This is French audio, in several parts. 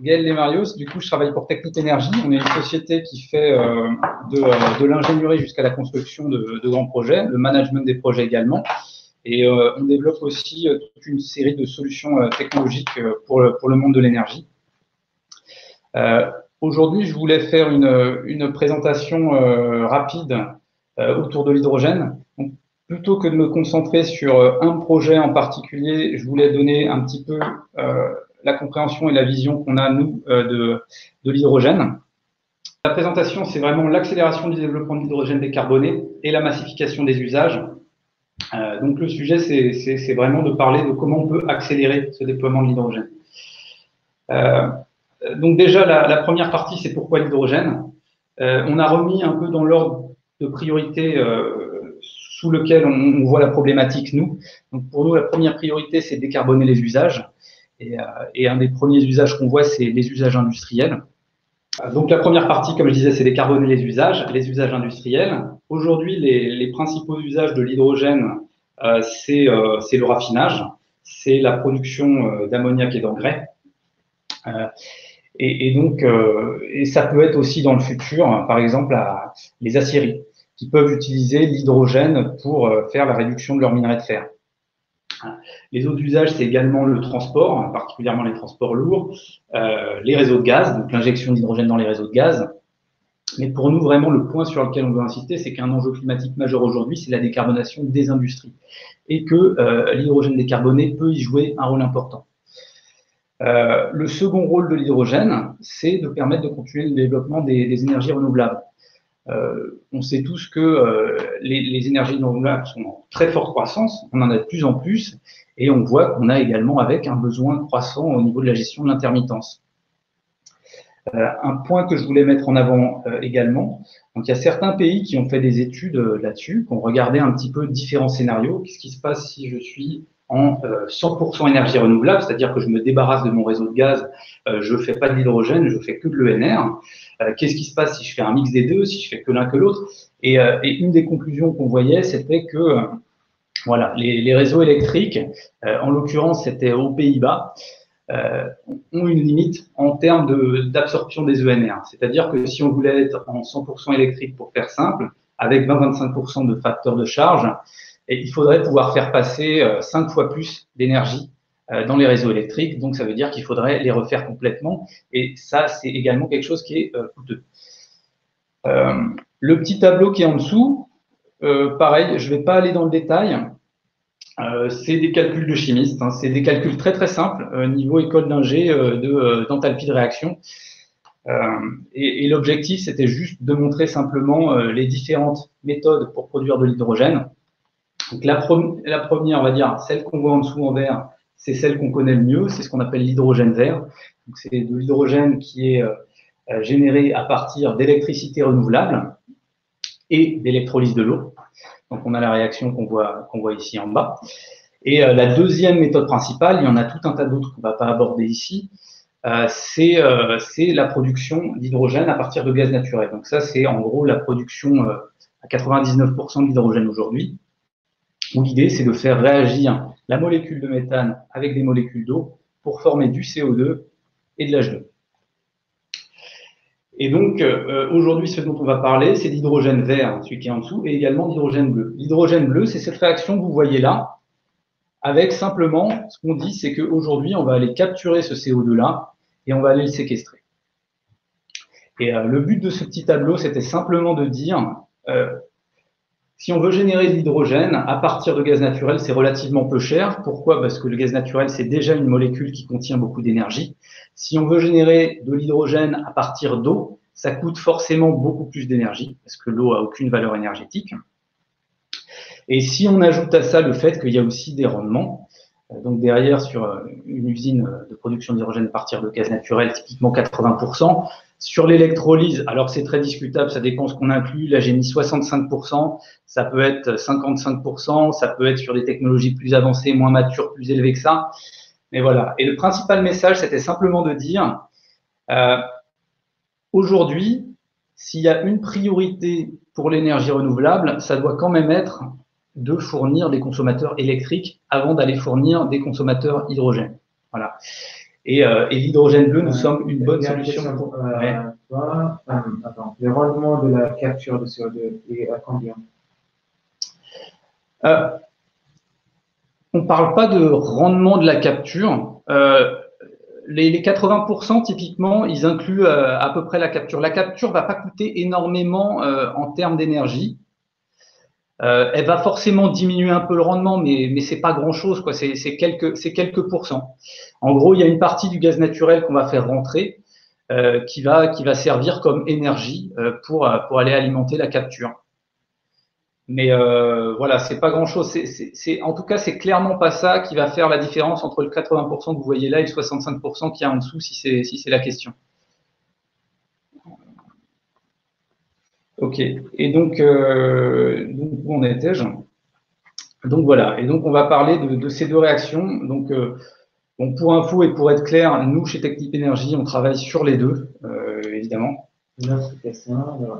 Gaël Lemarios, du coup, je travaille pour Technip Energy. On est une société qui fait de l'ingénierie jusqu'à la construction de grands projets, le management des projets également. Et on développe aussi toute une série de solutions technologiques pour le monde de l'énergie. Aujourd'hui, je voulais faire une présentation rapide autour de l'hydrogène. Plutôt que de me concentrer sur un projet en particulier, je voulais donner un petit peu la compréhension et la vision qu'on a, nous, de l'hydrogène. La présentation, c'est vraiment l'accélération du développement de l'hydrogène décarboné et la massification des usages. Donc, le sujet, c'est vraiment de parler de comment on peut accélérer ce déploiement de l'hydrogène. Donc, déjà, la première partie, c'est pourquoi l'hydrogène. On a remis un peu dans l'ordre de priorité sous lequel on voit la problématique, nous. Donc, pour nous, la première priorité, c'est décarboner les usages. Et un des premiers usages qu'on voit, c'est les usages industriels. Donc, la première partie, comme je disais, c'est décarboner les usages industriels. Aujourd'hui, les principaux usages de l'hydrogène, c'est le raffinage, c'est la production d'ammoniac et d'engrais. Et donc, ça peut être aussi dans le futur, par exemple, les aciéries, qui peuvent utiliser l'hydrogène pour faire la réduction de leur minerai de fer. Les autres usages, c'est également le transport, particulièrement les transports lourds, les réseaux de gaz, donc l'injection d'hydrogène dans les réseaux de gaz. Mais pour nous, vraiment, le point sur lequel on veut insister, c'est qu'un enjeu climatique majeur aujourd'hui, c'est la décarbonation des industries. Et que l'hydrogène décarboné peut y jouer un rôle important. Le second rôle de l'hydrogène, c'est de permettre de continuer le développement des énergies renouvelables. On sait tous que les énergies renouvelables sont en très forte croissance, on en a de plus en plus, et on voit qu'on a également avec un besoin croissant au niveau de la gestion de l'intermittence. Un point que je voulais mettre en avant également, donc il y a certains pays qui ont fait des études là-dessus, qui ont regardé un petit peu différents scénarios. Qu'est-ce qui se passe si je suis en 100% énergie renouvelable, c'est-à-dire que je me débarrasse de mon réseau de gaz, je fais pas d'hydrogène, je fais que de l'ENR. Qu'est-ce qui se passe si je fais un mix des deux, si je fais que l'un que l'autre? Et une des conclusions qu'on voyait, c'était que voilà, les réseaux électriques, en l'occurrence c'était aux Pays-Bas, ont une limite en termes d'absorption des ENR. C'est-à-dire que si on voulait être en 100% électrique, pour faire simple, avec 20-25% de facteur de charge, et il faudrait pouvoir faire passer 5 fois plus d'énergie dans les réseaux électriques. Donc, ça veut dire qu'il faudrait les refaire complètement. Et ça, c'est également quelque chose qui est coûteux. Le petit tableau qui est en dessous, pareil, je ne vais pas aller dans le détail. C'est des calculs de chimistes. Hein, c'est des calculs très, très simples, niveau école d'ingé d'enthalpie de réaction. Et l'objectif, c'était juste de montrer simplement les différentes méthodes pour produire de l'hydrogène. Donc la première, on va dire, celle qu'on voit en dessous en vert, c'est celle qu'on connaît le mieux, c'est ce qu'on appelle l'hydrogène vert. C'est de l'hydrogène qui est généré à partir d'électricité renouvelable et d'électrolyse de l'eau. Donc on a la réaction qu'on voit ici en bas. Et la deuxième méthode principale, il y en a tout un tas d'autres qu'on ne va pas aborder ici, c'est la production d'hydrogène à partir de gaz naturel. Donc ça, c'est en gros la production à 99% de l'hydrogène aujourd'hui, où l'idée, c'est de faire réagir la molécule de méthane avec des molécules d'eau pour former du CO2 et de l'H2. Et donc, aujourd'hui, ce dont on va parler, c'est l'hydrogène vert, celui qui est en dessous, et également l'hydrogène bleu. L'hydrogène bleu, c'est cette réaction que vous voyez là, avec simplement, ce qu'on dit, c'est qu'aujourd'hui, on va aller capturer ce CO2-là et on va aller le séquestrer. Et le but de ce petit tableau, c'était simplement de dire, si on veut générer de l'hydrogène à partir de gaz naturel, c'est relativement peu cher. Pourquoi? Parce que le gaz naturel, c'est déjà une molécule qui contient beaucoup d'énergie. Si on veut générer de l'hydrogène à partir d'eau, ça coûte forcément beaucoup plus d'énergie, parce que l'eau a aucune valeur énergétique. Et si on ajoute à ça le fait qu'il y a aussi des rendements, donc derrière, sur une usine de production d'hydrogène à partir de gaz naturel, typiquement 80%. Sur l'électrolyse, alors c'est très discutable, ça dépend ce qu'on inclut. Là, j'ai mis 65%, ça peut être 55%, ça peut être sur des technologies plus avancées, moins matures, plus élevées que ça. Mais voilà. Et le principal message, c'était simplement de dire, aujourd'hui, s'il y a une priorité pour l'énergie renouvelable, ça doit quand même être de fournir des consommateurs électriques avant d'aller fournir des consommateurs hydrogène. Voilà. Et l'hydrogène bleu nous semble une bonne solution. Attends, le rendement de la capture de CO2 est à combien? On ne parle pas de rendement de la capture. Les 80%, typiquement, ils incluent à peu près la capture. La capture ne va pas coûter énormément en termes d'énergie. Elle va forcément diminuer un peu le rendement, mais c'est pas grand-chose, quoi. C'est quelques pourcents. En gros, il y a une partie du gaz naturel qu'on va faire rentrer qui va servir comme énergie pour aller alimenter la capture. Mais voilà, c'est pas grand-chose. En tout cas, c'est clairement pas ça qui va faire la différence entre le 80% que vous voyez là et le 65% qu'il y a en dessous, si c'est la question. Ok. Et donc où en étais-je? Donc voilà. Et donc on va parler de ces deux réactions. Donc bon, pour info et pour être clair, nous chez Technip Energies, on travaille sur les deux, évidemment. Une autre question,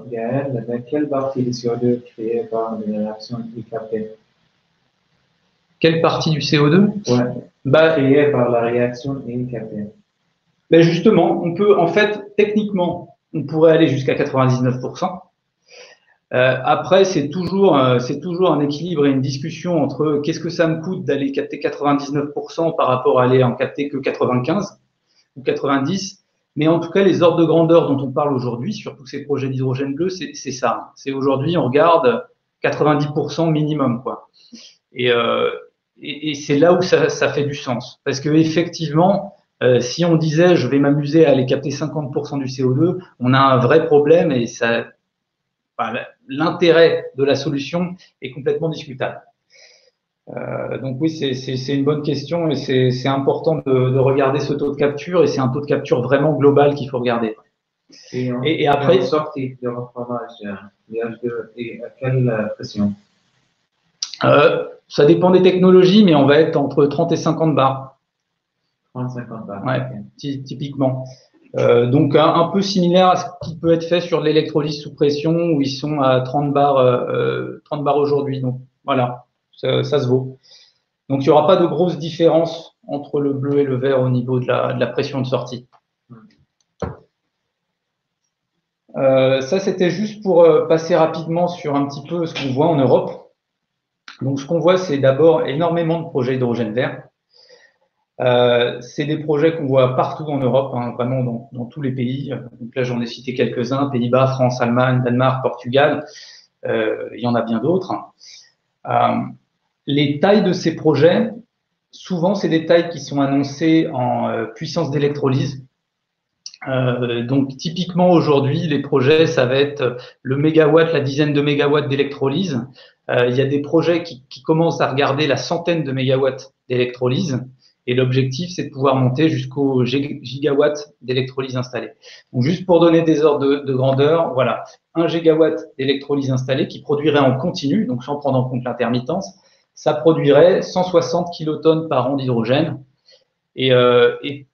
Gaël, dans quelle partie du CO2 créée par les réactions est captée? Quelle partie du CO2? Ouais, créée par la réaction est captée. Ben justement, on peut, en fait, techniquement, on pourrait aller jusqu'à 99%. Après, c'est toujours un équilibre et une discussion entre qu'est-ce que ça me coûte d'aller capter 99% par rapport à aller en capter que 95 ou 90. Mais en tout cas, les ordres de grandeur dont on parle aujourd'hui sur tous ces projets d'hydrogène bleu, c'est ça. C'est aujourd'hui, on regarde 90% minimum, quoi. Et c'est là où ça fait du sens. Parce que effectivement, si on disait je vais m'amuser à aller capter 50% du CO2, on a un vrai problème et l'intérêt de la solution est complètement discutable. Donc oui, c'est une bonne question et c'est important de regarder ce taux de capture et c'est un taux de capture vraiment global qu'il faut regarder. Et après, sortie de refroidage, et à quelle pression? Ça dépend des technologies, mais on va être entre 30 et 50 bars. 30-50 bars. Ouais, okay. Typiquement. Donc un peu similaire à ce qui peut être fait sur l'électrolyse sous pression où ils sont à 30 bars aujourd'hui. Donc voilà, ça se vaut. Donc il n'y aura pas de grosse différence entre le bleu et le vert au niveau de la pression de sortie. Ça, c'était juste pour passer rapidement sur un petit peu ce qu'on voit en Europe. Donc ce qu'on voit, c'est d'abord énormément de projets hydrogène vert. C'est des projets qu'on voit partout en Europe, hein, vraiment dans tous les pays. Donc là, j'en ai cité quelques-uns, Pays-Bas, France, Allemagne, Danemark, Portugal. Il y en a bien d'autres. Les tailles de ces projets, souvent, c'est des tailles qui sont annoncées en puissance d'électrolyse. Donc typiquement aujourd'hui, les projets, ça va être le mégawatt, la dizaine de mégawatts d'électrolyse. Il y a des projets qui commencent à regarder la centaine de mégawatts d'électrolyse. Et l'objectif, c'est de pouvoir monter jusqu'au gigawatt d'électrolyse installée. Donc, juste pour donner des ordres de grandeur, voilà, 1 gigawatt d'électrolyse installée qui produirait en continu, donc sans prendre en compte l'intermittence, ça produirait 160 kilotonnes par an d'hydrogène. Et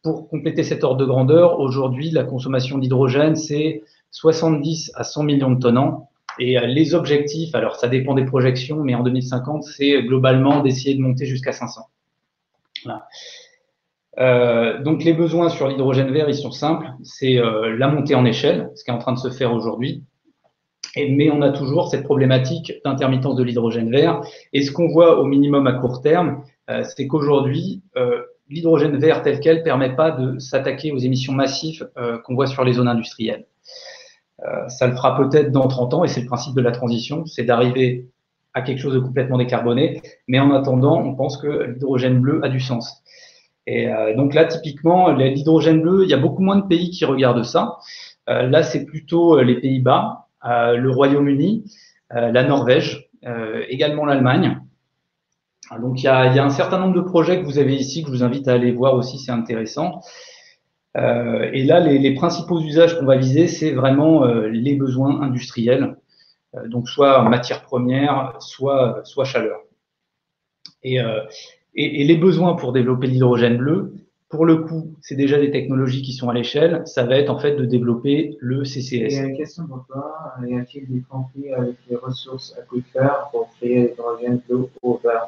pour compléter cet ordre de grandeur, aujourd'hui, la consommation d'hydrogène, c'est 70 à 100 millions de tonnes an. Et les objectifs, alors ça dépend des projections, mais en 2050, c'est globalement d'essayer de monter jusqu'à 500. Voilà. Donc les besoins sur l'hydrogène vert, ils sont simples. C'est la montée en échelle, ce qui est en train de se faire aujourd'hui. Mais on a toujours cette problématique d'intermittence de l'hydrogène vert. Et ce qu'on voit au minimum à court terme, c'est qu'aujourd'hui, l'hydrogène vert tel quel ne permet pas de s'attaquer aux émissions massives qu'on voit sur les zones industrielles. Ça le fera peut-être dans 30 ans, et c'est le principe de la transition, c'est d'arriver à quelque chose de complètement décarboné. Mais en attendant, on pense que l'hydrogène bleu a du sens. Et donc là, typiquement, l'hydrogène bleu, il y a beaucoup moins de pays qui regardent ça. Là, c'est plutôt les Pays-Bas, le Royaume-Uni, la Norvège, également l'Allemagne. Donc, il y a un certain nombre de projets que vous avez ici, que je vous invite à aller voir aussi, c'est intéressant. Et là, les principaux usages qu'on va viser, c'est vraiment les besoins industriels, donc soit matières premières, soit chaleur. Et les besoins pour développer l'hydrogène bleu, pour le coup, c'est déjà des technologies qui sont à l'échelle. Ça va être en fait de développer le CCS. Il y a une question pour toi. Y a-t-il des conflits avec les ressources aquifères pour créer l'hydrogène bleu ou vert?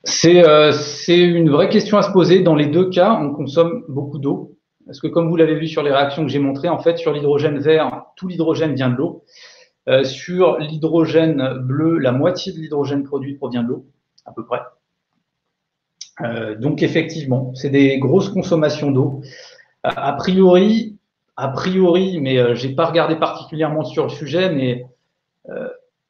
C'est une vraie question à se poser. Dans les deux cas, on consomme beaucoup d'eau. Parce que comme vous l'avez vu sur les réactions que j'ai montrées, en fait, sur l'hydrogène vert, tout l'hydrogène vient de l'eau. Sur l'hydrogène bleu, la moitié de l'hydrogène produit provient de l'eau, à peu près. Donc effectivement, c'est des grosses consommations d'eau. A priori, mais j'ai pas regardé particulièrement sur le sujet, mais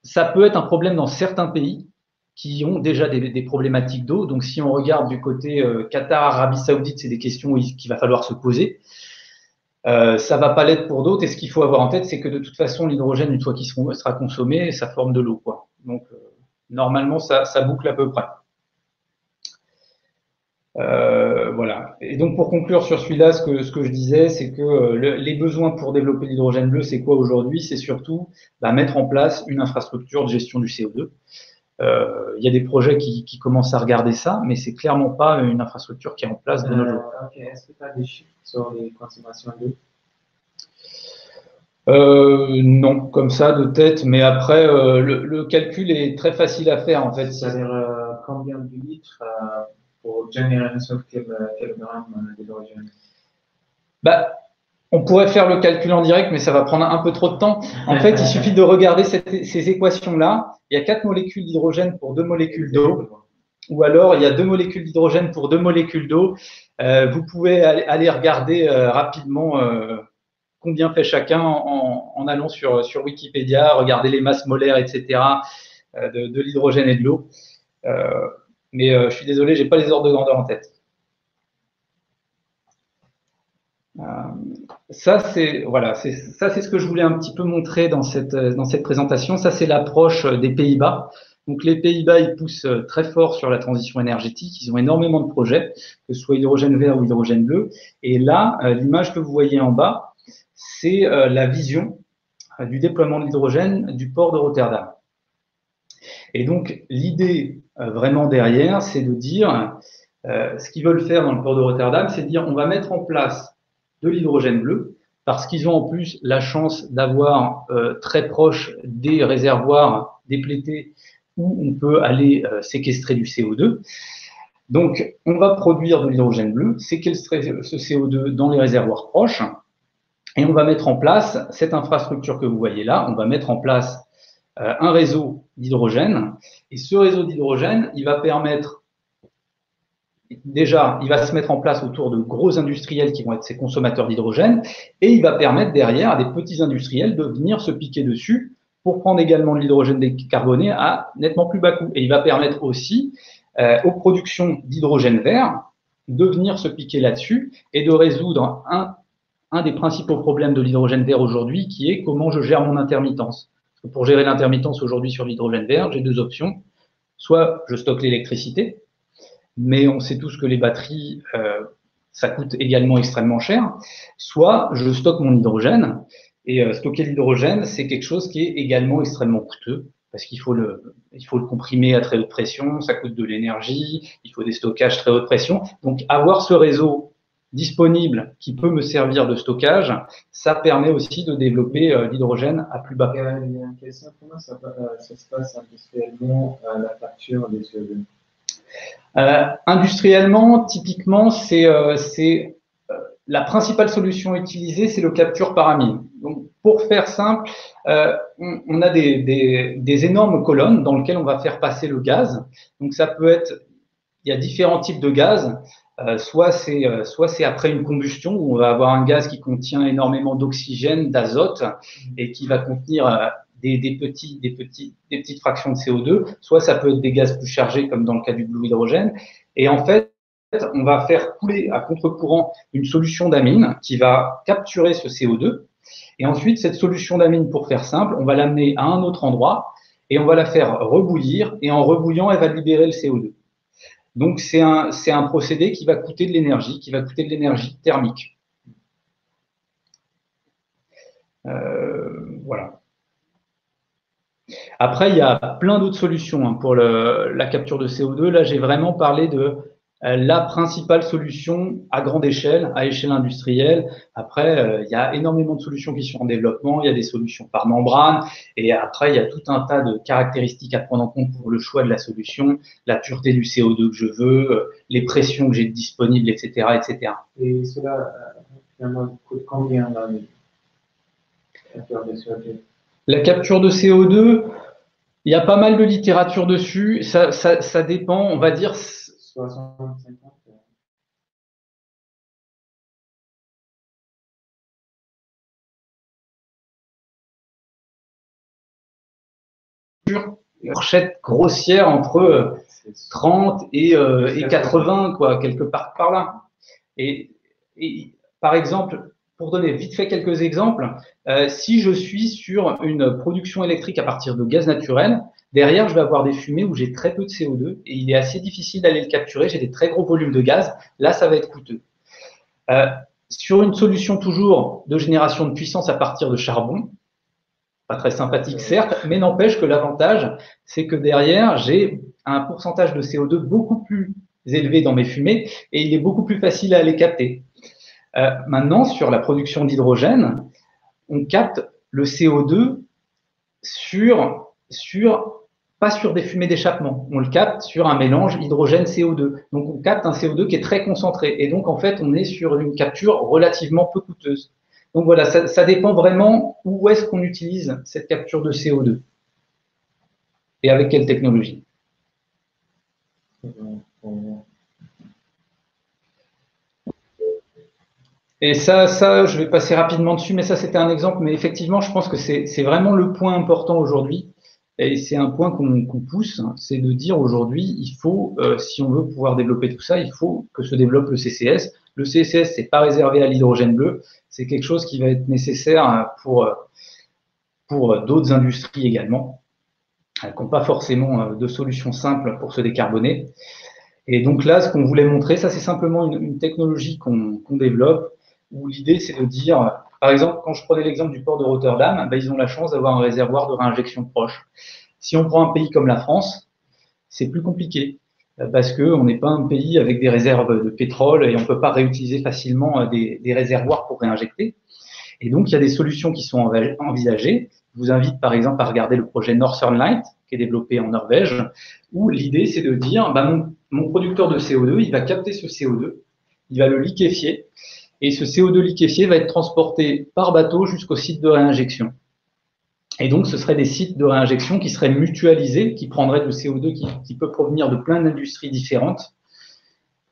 ça peut être un problème dans certains pays qui ont déjà des problématiques d'eau. Donc si on regarde du côté Qatar, Arabie Saoudite, c'est des questions qu'il va falloir se poser. Ça va pas l'être pour d'autres. Et ce qu'il faut avoir en tête, c'est que de toute façon, l'hydrogène, une fois qu'il sera consommé, ça forme de l'eau, quoi. Donc normalement, ça boucle à peu près. Voilà. Et donc pour conclure sur celui-là, ce que je disais, c'est que les besoins pour développer l'hydrogène bleu, c'est quoi aujourd'hui? C'est surtout mettre en place une infrastructure de gestion du CO2. Il y a des projets qui commencent à regarder ça, mais c'est clairement pas une infrastructure qui est en place de nos jours. Ok, est-ce que tu as des chiffres sur les consommations d'eau? Non, comme ça de tête, mais après le calcul est très facile à faire en fait. C'est-à-dire combien de litres pour générer un seul kilogramme d'hydrogène? Bah, on pourrait faire le calcul en direct, mais ça va prendre un peu trop de temps. En fait, il suffit de regarder ces équations-là. Il y a 4 molécules d'hydrogène pour 2 molécules d'eau, ou alors il y a 2 molécules d'hydrogène pour 2 molécules d'eau. Vous pouvez aller regarder rapidement combien fait chacun en allant sur Wikipédia, regarder les masses molaires, etc. De l'hydrogène et de l'eau. Mais je suis désolé, j'ai pas les ordres de grandeur en tête. Ça, c'est ce que je voulais un petit peu montrer dans cette présentation. Ça, c'est l'approche des Pays-Bas. Donc, les Pays-Bas, ils poussent très fort sur la transition énergétique. Ils ont énormément de projets, que ce soit hydrogène vert ou hydrogène bleu. Et là, l'image que vous voyez en bas, c'est la vision du déploiement de l'hydrogène du port de Rotterdam. Et donc, l'idée vraiment derrière, c'est de dire, ce qu'ils veulent faire dans le port de Rotterdam, c'est de dire, on va mettre en place de l'hydrogène bleu, parce qu'ils ont en plus la chance d'avoir très proche des réservoirs déplétés où on peut aller séquestrer du CO2. Donc, on va produire de l'hydrogène bleu, séquestrer ce CO2 dans les réservoirs proches, et on va mettre en place cette infrastructure que vous voyez là. On va mettre en place un réseau d'hydrogène, et ce réseau d'hydrogène, il va permettre déjà, il va se mettre en place autour de gros industriels qui vont être ces consommateurs d'hydrogène, et il va permettre derrière à des petits industriels de venir se piquer dessus pour prendre également de l'hydrogène décarboné à nettement plus bas coût. Et il va permettre aussi aux productions d'hydrogène vert de venir se piquer là-dessus et de résoudre un des principaux problèmes de l'hydrogène vert aujourd'hui, qui est comment je gère mon intermittence. Parce que pour gérer l'intermittence aujourd'hui sur l'hydrogène vert, j'ai deux options. Soit je stocke l'électricité, mais on sait tous que les batteries, ça coûte également extrêmement cher. Soit je stocke mon hydrogène, et stocker l'hydrogène, c'est quelque chose qui est également extrêmement coûteux, parce qu'il faut le comprimer à très haute pression, ça coûte de l'énergie, il faut des stockages très haute pression. Donc avoir ce réseau disponible qui peut me servir de stockage, ça permet aussi de développer l'hydrogène à plus bas coût. Il y a une question, comment ça se passe industriellement la capture des CO2? Industriellement, typiquement, c'est la principale solution utilisée, c'est le capture par amine. Donc, pour faire simple, on a des énormes colonnes dans lesquelles on va faire passer le gaz. Donc, ça peut être, il y a différents types de gaz. Soit c'est après une combustion où on va avoir un gaz qui contient énormément d'oxygène, d'azote et qui va contenir des petites fractions de CO2. Soit ça peut être des gaz plus chargés comme dans le cas du blue hydrogène. Et en fait, on va faire couler à contre-courant une solution d'amine qui va capturer ce CO2. Et ensuite, cette solution d'amine, pour faire simple, on va l'amener à un autre endroit et on va la faire rebouillir. Et en rebouillant, elle va libérer le CO2. Donc, c'est un procédé qui va coûter de l'énergie, thermique. Voilà. Après, il y a plein d'autres solutions pour la capture de CO2. Là, j'ai vraiment parlé de la principale solution à grande échelle, à échelle industrielle. Après, il y a énormément de solutions qui sont en développement, il y a des solutions par membrane, et après, il y a tout un tas de caractéristiques à prendre en compte pour le choix de la solution, la pureté du CO2 que je veux, les pressions que j'ai disponibles, etc., etc. Et cela, finalement, coûte combien l'année? La capture de CO2, il y a pas mal de littérature dessus, ça dépend, on va dire… 60, 50. Fourchette grossière entre 30 et 80, quoi, quelque part par là. Et par exemple, pour donner vite fait quelques exemples, si je suis sur une production électrique à partir de gaz naturel, derrière, je vais avoir des fumées où j'ai très peu de CO2 et il est assez difficile d'aller le capturer. J'ai des très gros volumes de gaz. Là, ça va être coûteux. Sur une solution toujours de génération de puissance à partir de charbon, pas très sympathique certes, mais n'empêche que l'avantage, c'est que derrière, j'ai un pourcentage de CO2 beaucoup plus élevé dans mes fumées et il est beaucoup plus facile à aller capter. Maintenant, sur la production d'hydrogène, on capte le CO2 pas sur des fumées d'échappement, on le capte sur un mélange hydrogène-CO2. Donc on capte un CO2 qui est très concentré et donc en fait on est sur une capture relativement peu coûteuse. Donc voilà, ça dépend vraiment où est-ce qu'on utilise cette capture de CO2 et avec quelle technologie. Et ça, je vais passer rapidement dessus, mais ça c'était un exemple, mais effectivement je pense que c'est vraiment le point important aujourd'hui. Et c'est un point qu'on pousse, c'est de dire aujourd'hui, il faut, si on veut pouvoir développer tout ça, il faut que se développe le CCS. Le CCS, c'est pas réservé à l'hydrogène bleu, c'est quelque chose qui va être nécessaire pour d'autres industries également, qui n'ont pas forcément de solution simple pour se décarboner. Et donc là, ce qu'on voulait montrer, ça c'est simplement une technologie qu'on développe, où l'idée c'est de dire, par exemple, quand je prenais l'exemple du port de Rotterdam, ben, ils ont la chance d'avoir un réservoir de réinjection proche. Si on prend un pays comme la France, c'est plus compliqué parce qu'on n'est pas un pays avec des réserves de pétrole et on ne peut pas réutiliser facilement des réservoirs pour réinjecter. Et donc, il y a des solutions qui sont envisagées. Je vous invite par exemple à regarder le projet Northern Light qui est développé en Norvège, où l'idée c'est de dire mon producteur de CO2, il va capter ce CO2, il va le liquéfier et ce CO2 liquéfié va être transporté par bateau jusqu'au site de réinjection. Et donc, ce seraient des sites de réinjection qui seraient mutualisés, qui prendraient le CO2 qui peut provenir de plein d'industries différentes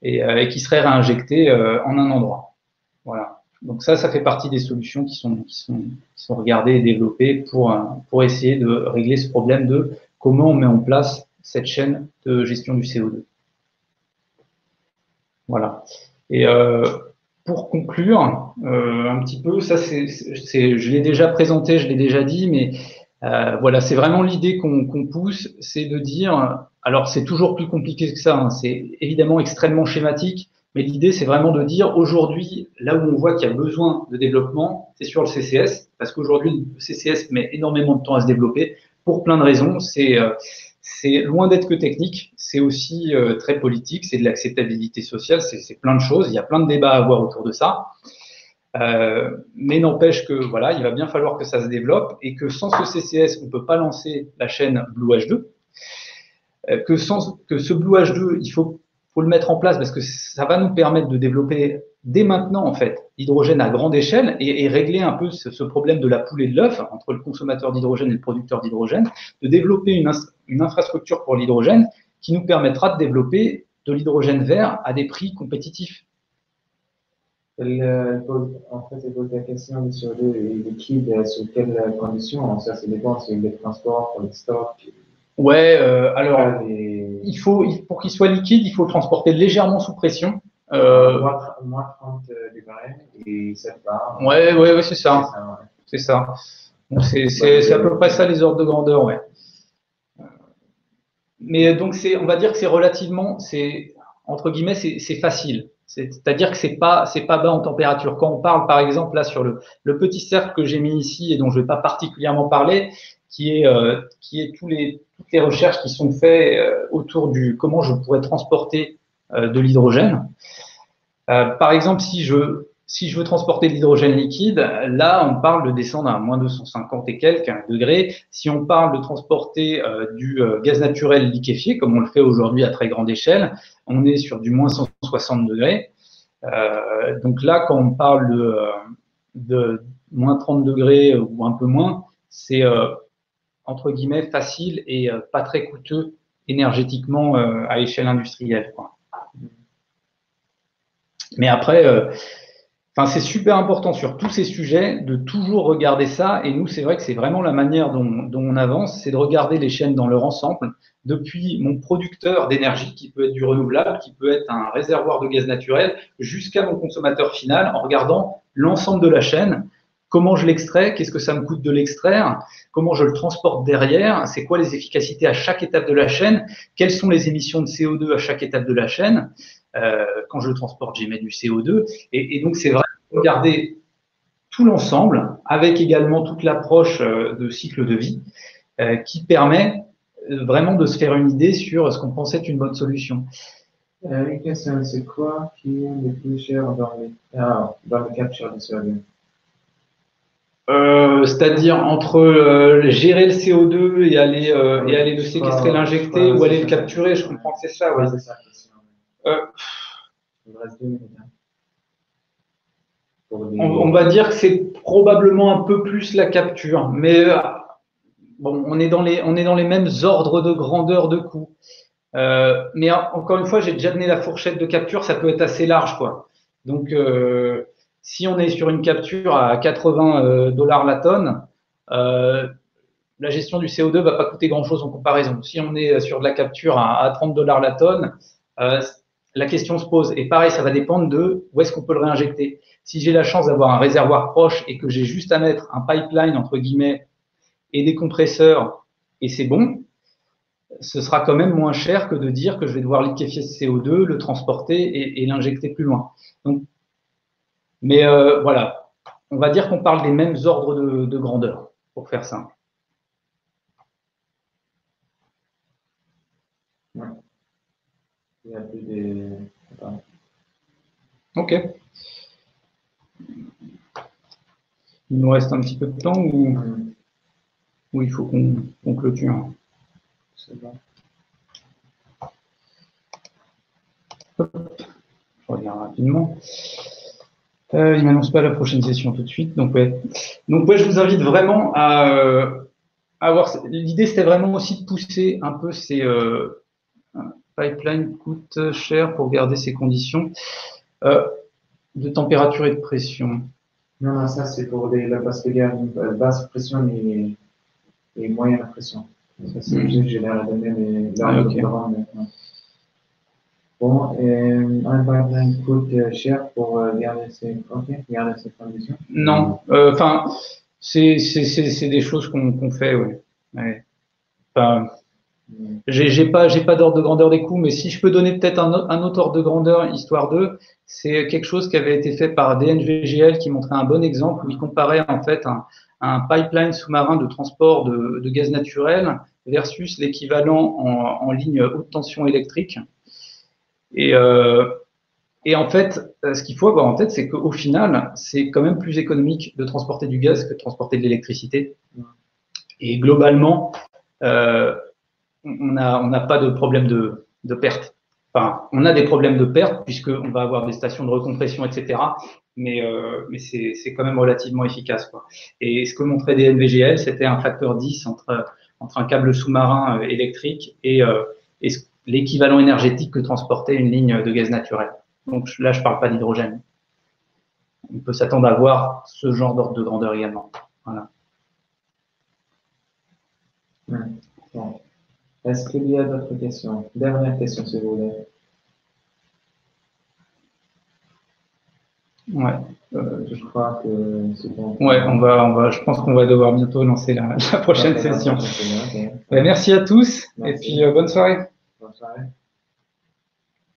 et qui seraient réinjectés en un endroit. Voilà. Donc ça fait partie des solutions qui sont regardées et développées pour essayer de régler ce problème de comment on met en place cette chaîne de gestion du CO2. Voilà. Et pour conclure, un petit peu, ça je l'ai déjà présenté, je l'ai déjà dit, mais voilà, c'est vraiment l'idée qu'on pousse, c'est de dire, alors c'est toujours plus compliqué que ça, hein, c'est évidemment extrêmement schématique, mais l'idée c'est vraiment de dire aujourd'hui, là où on voit qu'il y a besoin de développement, c'est sur le CCS, parce qu'aujourd'hui le CCS met énormément de temps à se développer pour plein de raisons. C'est loin d'être que technique, c'est aussi très politique, c'est de l'acceptabilité sociale, c'est plein de choses, il y a plein de débats à avoir autour de ça. Mais n'empêche que voilà, il va bien falloir que ça se développe et que sans ce CCS, on ne peut pas lancer la chaîne Blue H2. Que ce Blue H2, il faut le mettre en place parce que ça va nous permettre de développer dès maintenant en fait l'hydrogène à grande échelle et régler un peu ce problème de la poule et de l'œuf entre le consommateur d'hydrogène et le producteur d'hydrogène, de développer une infrastructure pour l'hydrogène qui nous permettra de développer de l'hydrogène vert à des prix compétitifs. En fait, elle pose la question sur le liquide, sur quelles conditions, ça dépend sur les transports, pour les stocks. Ouais, alors, pour qu'il soit liquide, il faut le transporter légèrement sous pression. Moins 30 degrés et ça part. Ouais, c'est ça. C'est ça. Donc, c'est à peu près ça les ordres de grandeur, ouais. Mais donc, on va dire que c'est relativement, entre guillemets, c'est facile. C'est-à-dire que c'est pas bas en température. Quand on parle, par exemple, là, sur le petit cercle que j'ai mis ici et dont je vais pas particulièrement parler, qui est toutes les recherches qui sont faites autour du comment je pourrais transporter de l'hydrogène. Par exemple, si je veux transporter de l'hydrogène liquide, là, on parle de descendre à moins 250 et quelques degrés. Si on parle de transporter du gaz naturel liquéfié, comme on le fait aujourd'hui à très grande échelle, on est sur du moins 160 degrés. Donc là, quand on parle de moins 30 degrés ou un peu moins, c'est entre guillemets facile et pas très coûteux énergétiquement à échelle industrielle, quoi. Mais après, c'est super important sur tous ces sujets de toujours regarder ça. Et nous, c'est vrai que c'est vraiment la manière dont on avance, c'est de regarder les chaînes dans leur ensemble, depuis mon producteur d'énergie, qui peut être du renouvelable, qui peut être un réservoir de gaz naturel, jusqu'à mon consommateur final, en regardant l'ensemble de la chaîne. Comment je l'extrais, qu'est-ce que ça me coûte de l'extraire, comment je le transporte derrière, c'est quoi les efficacités à chaque étape de la chaîne, quelles sont les émissions de CO2 à chaque étape de la chaîne. Quand je le transporte, j'émets du CO2. Et donc, c'est vrai de regarder tout l'ensemble, avec également toute l'approche de cycle de vie, qui permet vraiment de se faire une idée sur ce qu'on pensait être une bonne solution. Une question, c'est quoi qui est le plus cher dans le capture de CO2? C'est-à-dire entre gérer le CO2 et aller le séquestrer, l'injecter, ou aller le capturer, je comprends que c'est ça, oui. C'est ça la question. Il me reste 2 minutes. On va dire que c'est probablement un peu plus la capture, mais bon, on est dans les mêmes ordres de grandeur de coût. Mais encore une fois, j'ai déjà donné la fourchette de capture, ça peut être assez large, quoi. Donc, si on est sur une capture à 80 dollars la tonne, la gestion du CO2 va pas coûter grand-chose en comparaison. Si on est sur de la capture à 30 dollars la tonne, la question se pose. Et pareil, ça va dépendre de où est-ce qu'on peut le réinjecter. Si j'ai la chance d'avoir un réservoir proche et que j'ai juste à mettre un pipeline, entre guillemets, et des compresseurs, et c'est bon, ce sera quand même moins cher que de dire que je vais devoir liquéfier ce CO2, le transporter et l'injecter plus loin. Donc, mais voilà, on va dire qu'on parle des mêmes ordres de grandeur, pour faire simple. Ouais. Il y a plus des... Ok. Il nous reste un petit peu de temps ou il faut qu'on clôture? C'est bon. Hop. Je regarde rapidement. Il m'annonce pas la prochaine session tout de suite. Donc ouais, je vous invite vraiment à voir. L'idée, c'était vraiment aussi de pousser un peu ces pipelines coûtent cher pour garder ces conditions de température et de pression. Non, ça c'est pour la basse pression et moyenne pression. Ça c'est juste, j'ai l'air de donner l'ordre de grandeur. Bon, un pipeline coûte cher pour garder ces conditions? Non, c'est des choses qu'on fait, oui. Ouais. Enfin, j'ai pas d'ordre de grandeur des coûts, mais si je peux donner peut-être un autre ordre de grandeur, histoire de, c'est quelque chose qui avait été fait par DNVGL qui montrait un bon exemple où il comparait en fait un pipeline sous-marin de transport de gaz naturel versus l'équivalent en ligne haute tension électrique. Et en fait, ce qu'il faut avoir en tête, c'est qu'au final, c'est quand même plus économique de transporter du gaz que de transporter de l'électricité. Et globalement, on n'a pas de problème de perte. Enfin, on a des problèmes de perte puisqu'on va avoir des stations de recompression, etc. Mais c'est quand même relativement efficace, quoi. Et ce que montrait DNVGL, c'était un facteur 10 entre un câble sous-marin électrique et l'équivalent énergétique que transportait une ligne de gaz naturel. Donc là, je ne parle pas d'hydrogène. On peut s'attendre à voir ce genre d'ordre de grandeur également. Voilà. Bon. Est-ce qu'il y a d'autres questions? Dernière question, si vous voulez. Ouais. Je crois que c'est bon. Ouais, je pense qu'on va devoir bientôt lancer la prochaine session. Okay. Merci à tous. Merci. Et puis bonne soirée. Bonne soirée.